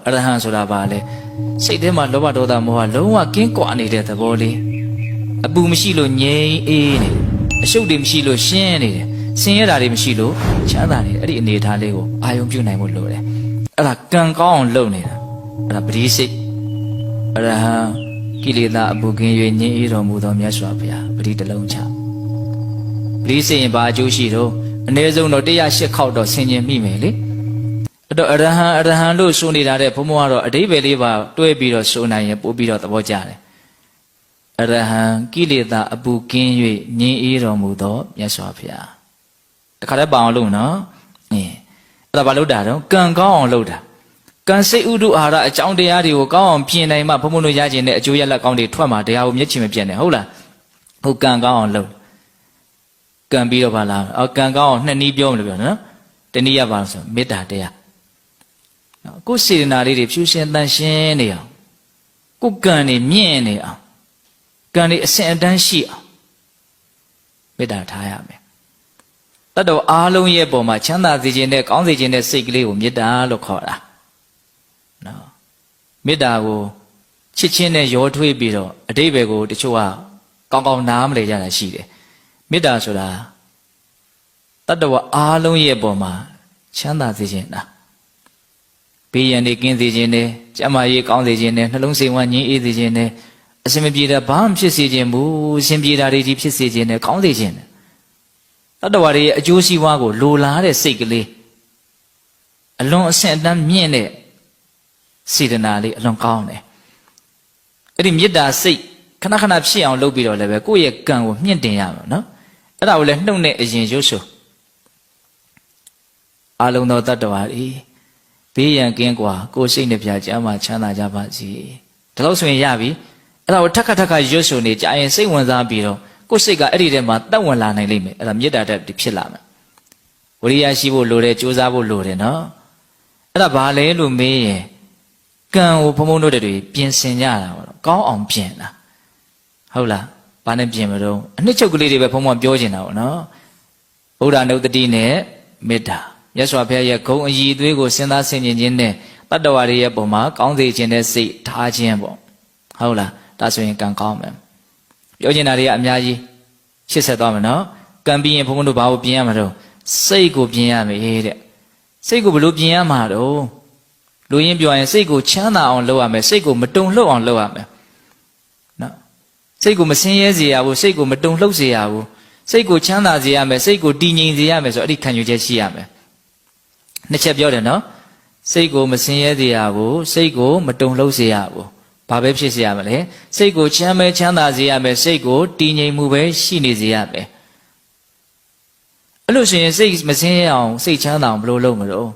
အရဟံဆိုတာဘာလဲစိတ်ထဲမှာလောဘဒေါသမောဟလုံးဝကင်းကွာနေတဲ့သဘောလေးအပူမရှိလို့ငြိမ်အေးနေအရှုပ်တွေမရှိလို့ရှင်းနေတယ်ဆင်းရဲတာတွေမရှိလို့ချမ်းသာနေအဲ့ဒီအနေအထားလေးကိုအာယုံပြုနိုင်ဖို့လိုတယ်အဲ့ဒါကံကောင်းအောင်လုပ်နေတာအဲ့ဒါပရိစိတ်အရဟံကိလေသာအပူကင်း၍ငြိမ်အေးတော်မူသောမြတ်စွာဘုရားပရိတလုံးချပရိစိတ်ရင်ဘာအကျိုးရှိတော့အနည်းဆုံးတော့108ခေါက်တော့ဆင်ခြင်မိမယ်လေအဲ့တော့အရဟံလို့ဆိုနေတာတဲ့ဘုံဘုံကတော့အဓိပ္ပာယ်လေးပါတွဲပြီးတော့ဆိုနိုင်ရင်ပို့ပြီးတော့သဘောကျတယ်အရဟံကိလေသာအပူကင်း၍ငြိမ်အေးတော်မူသောမြတ်စွာဘုရားတခါတည်းပါအောင်လို့နော်အဲ့ဒါဘာလို့တာတော့ကံကောင်းအောင်လုပ်တာကံစိတ်ဥဒုအာဟာရအကြောင်းတရားတွေကိုကောင်းအောင်ပြင်နိုင်မှဘုံဘုံတို့ရကျင်တဲ့အကျိုးရလဒ်ကောင်းတွေထွက်မှာတရားကိုမျက်ချင်မပြတ်နဲ့ဟုတ်လားဟုတ်ကံကောင်းအောင်လုပ်ကံပြီးတော့ပါလားကံကောင်းအောင်နှစ်နည်းပြောမလို့ပြောနော်တနည်းရပါလို့ဆိုမေတ္တာတရားကိုယ်စေတနာလေးတွေဖြူရှင်တန်ရှင်းနေအောင်ကိုယ်ကံတွေမြင့်နေအောင်ကံတွေအစဉ်အတန်းရှိအောင်မေတ္တာထားရမယ်တတ်တော်အားလုံးရဲ့ပုံမှာချမ်းသာစေခြင်းနဲ့ကောင်းစေခြင်းနဲ့စိတ်ကလေးကိုမေတ္တာလို့ခေါ်တာနော်မေတ္တာကိုချစ်ချင်းနဲ့ရောထွေးပြီးတော့အတိပ္ပယ်ကိုတချို့ကကောင်းကောင်းနားမလည်ကြတာရှိတယ်မေတ္တာဆိုတာတတ္တဝအားလုံးရဲ့ပုံမှာချမ်းသာစေခြင်းလားဘေးရန်တွေကင်းစေခြင်းနဲ့ကျမ်းမာရေးကောင်းစေခြင်းနဲ့နှလုံးစိမ်ဝမ်းငြိမ်းအေးစေခြင်းနဲ့အစင်မပြေတာဘာမှဖြစ်စေခြင်းဘူးအစဉ်ပြေတာတွေကြီးဖြစ်စေခြင်းနဲ့ကောင်းစေခြင်းနဲ့တတ္တဝါတွေရဲ့အကျိုးစီးပွားကိုလိုလားတဲ့စိတ်ကလေးအလွန်အဆင့်အတန်းမြင့်တဲ့စေတနာလေးအလွန်ကောင်းတယ်အဲ့ဒီမေတ္တာစိတ်ခဏခဏဖြစ်အောင်လုပ်ပြီးတော့လည်းပဲကိုယ့်ရဲ့ကံကိုမြင့်တင်ရမှာနော်အဲ့ဒါကိုလည်းနှုတ်နဲ့အရင်ရုပ်ဆိုအလုံးသောတတ္တဝါတွေဘေးရန်ကင်းကွာကိုယ်စိတ်နှပြကျမ်းမာချမ်းသာကြပါစေဒါလို့ဆိုရင်ရပြီအဲ့ဒါကိုထက်ခါရွတ်ဆိုနေကြရင်စိတ်ဝင်စားပြီးတော့ကိုယ်စိတ်ကအဲ့ဒီထဲမှာတက်ဝင်လာနိုင်လိမ့်မယ်အဲ့ဒါမေတ္တာတက်ဖြစ်လာမယ်ဝိရိယရှိဖို့လိုတယ်ကြိုးစားဖို့လိုတယ်နော်အဲ့ဒါဘာလဲလို့မေးရင်ကံကိုဘုံဘုံတို့တွေပြင်ဆင်ကြတာပေါ့နော်ကောင်းအောင်ပြင်တာဟုတ်လားဘာနဲ့ပြင်မလို့အနှစ်ချုပ်ကလေးတွေပဲဘုံဘုံပြောချင်တာပေါ့နော်ဗုဒ္ဓနုတ္တိနဲ့မေတ္တာမြတ်စွာဘုရားရဲ့ဂုဏ်အည်သွေးကိုစဉ်းစားဆင်ခြင်ခြင်းနဲ့တတ္တဝါတွေရဲ့ပုံမှာကောင်းစေခြင်းနဲ့စိတ်ထားခြင်းပေါ့ဟုတ်လားဒါဆိုရင်ကံကောင်းမယ်ပြောချင်တာတွေကအများကြီးရှစ်ဆက်သွားမယ်နော်ကံပြီးရင်ဘုံဘုံတို့ဘာကိုပြင်ရမှာတော့စိတ်ကိုပြင်ရမယ်တဲ့စိတ်ကိုဘယ်လိုပြင်ရမှာတော့လူရင်းပြောရင်စိတ်ကိုချမ်းသာအောင်လုပ်ရမယ်စိတ်ကိုမတုန်လှုပ်အောင်လုပ်ရမယ်နော်စိတ်ကိုမဆင်းရဲစေရဘူးစိတ်ကိုမတုန်လှုပ်စေရဘူးစိတ်ကိုချမ်းသာစေရမယ်စိတ်ကိုတည်ငြိမ်စေရမယ်ဆိုအဲ့ဒီခံယူချက်ရှိရမယ်နှစ်ချက်ပြောတယ်နော်စိတ်ကိုမဆင်းရဲစေရဘူးစိတ်ကိုမတုန်လှုပ်စေရဘူးဘာပဲဖြစ်စေရမလဲစိတ်ကိုချမ်းသာစေရမယ်စိတ်ကိုတည်ငြိမ်မှုပဲရှိနေစေရမယ်အဲ့လိုဆိုရင်စိတ်မဆင်းရဲအောင်စိတ်ချမ်းသာအောင်ဘယ်လိုလုပ်မလို့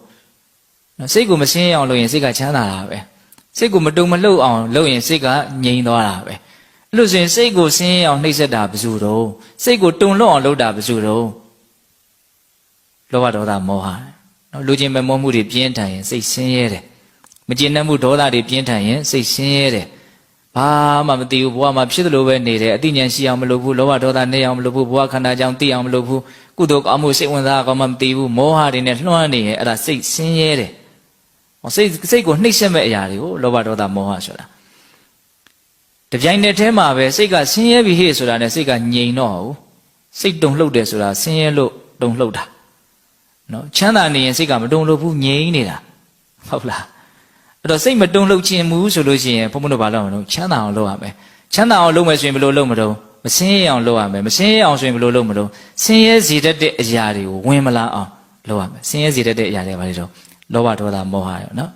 စိတ်ကိုမဆင်းရဲအောင်လုပ်ရင်စိတ်ကချမ်းသာတာပဲစိတ်ကိုမတုန်မလှုပ်အောင်လုပ်ရင်စိတ်ကငြိမ်သွားတာပဲအဲ့လိုဆိုရင်စိတ်ကိုဆင်းရဲအောင်နှိပ်စက်တာဘယ်သူတော့စိတ်ကိုတုန်လှုပ်အောင်လုပ်တာဘယ်သူတော့လောဘဒေါသမောဟနော်လူချင်းမမောမှုတွေပြင်းထန်ရင်စိတ်ဆင်းရဲတယ်မကျေနပ်မှုဒေါသတွေပြင်းထန်ရင်စိတ်ဆင်းရဲတယ်ဘာမှမသိဘူးဘဝမှာဖြစ်သလိုပဲနေတယ်အသိဉာဏ်ရှိအောင်မလုပ်ဘူးလောဘဒေါသနေအောင်မလုပ်ဘူးဘဝခန္ဓာကြောင့်သိအောင်မလုပ်ဘူးကုသိုလ်ကောင်းမှုစိတ်ဝင်စားကောင်းမှမသိဘူးမောဟတွေနဲ့လွှမ်းနေရင်အဲ့ဒါစိတ်ဆင်းရဲတယ်စိတ်ကိုနှိပ်စက်မဲ့အရာတွေကိုလောဘဒေါသမောဟဆိုတာတပြိုင်တည်းထဲမှာပဲစိတ်ကဆင်းရဲပြီဟေ့ဆိုတာနဲ့စိတ်ကငြိမ်တော့ဘူးစိတ်တုန်လှုပ်တယ်ဆိုတာဆင်းရဲလို့တုန်လှုပ်တာနော်ချမ်းသာနေရင်စိတ်ကမတုန်လှုပ်ဘူးငြိမ်နေတာဟုတ်လားအဲ့တော့စိတ်မတုန်လှုပ်ခြင်းဘူးဆိုလို့ရှိရင်ဘုံဘုံတို့ဘာလုပ်မလို့ချမ်းသာအောင်လုပ်ရမယ်ချမ်းသာအောင်လုပ်မယ်ဆိုရင်ဘယ်လိုလုပ်မလို့မဆင်းရဲအောင်လုပ်ရမယ်မဆင်းရဲအောင်ဆိုရင်ဘယ်လိုလုပ်မလို့ဆင်းရဲစေတတ်တဲ့အရာတွေကိုဝင်မလာအောင်လုပ်ရမယ်ဆင်းရဲစေတတ်တဲ့အရာတွေဘာတွေတော့လောဘဒေါသမောဟရောနော်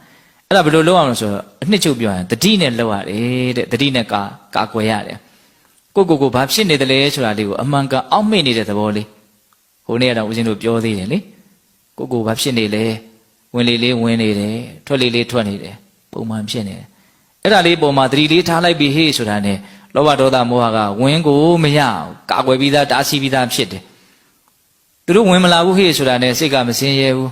အဲ့ဒါဘယ်လိုလုပ်အောင်လဲဆိုတော့အနှစ်ချုပ်ပြောရင်တတိနဲ့လုပ်ရတယ်တဲ့တတိနဲ့ကာကွယ်ရတယ်ကိုဘာဖြစ်နေတယ်လဲဆိုတာလေးကိုအမှန်ကန်အောက်မေ့နေတဲ့သဘောလေးဟိုနေ့ကတော့ဦးဇင်းတို့ပြောသေးတယ်လေကိုဘာဖြစ်နေလဲဝင်လေလေးဝင်နေတယ်ထွက်လေလေးထွက်နေတယ်ပုံမှန်ဖြစ်နေတယ်အဲ့ဒါလေးပုံမှန်တတိလေးထားလိုက်ပြီးဟေးဆိုတာနဲ့လောဘဒေါသမောဟကဝင်ကိုမရအောင်ကာကွယ်ပြီးသားတားဆီးပြီးသားဖြစ်တယ်သူတို့ဝင်မလာဘူးဟေးဆိုတာနဲ့စိတ်ကမစင်ရဲဘူး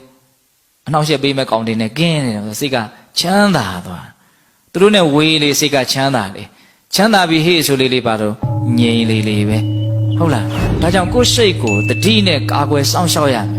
အနှောက်အယှက်ပေးမဲ့ကောင်တွေနဲ့ကင်းနေတယ်စိတ်ကချမ်းသာသွားသူတို့နဲ့ဝေးလေစိတ်ကချမ်းသာတယ်ချမ်းသာပြီးဟေးဆိုလေးပါတော့ငြိမ်လေးပဲဟုတ်လားဒါကြောင့်ကိုယ်စိတ်ကိုတတိနဲ့ကာကွယ်စောင့်ရှောက်ရမယ်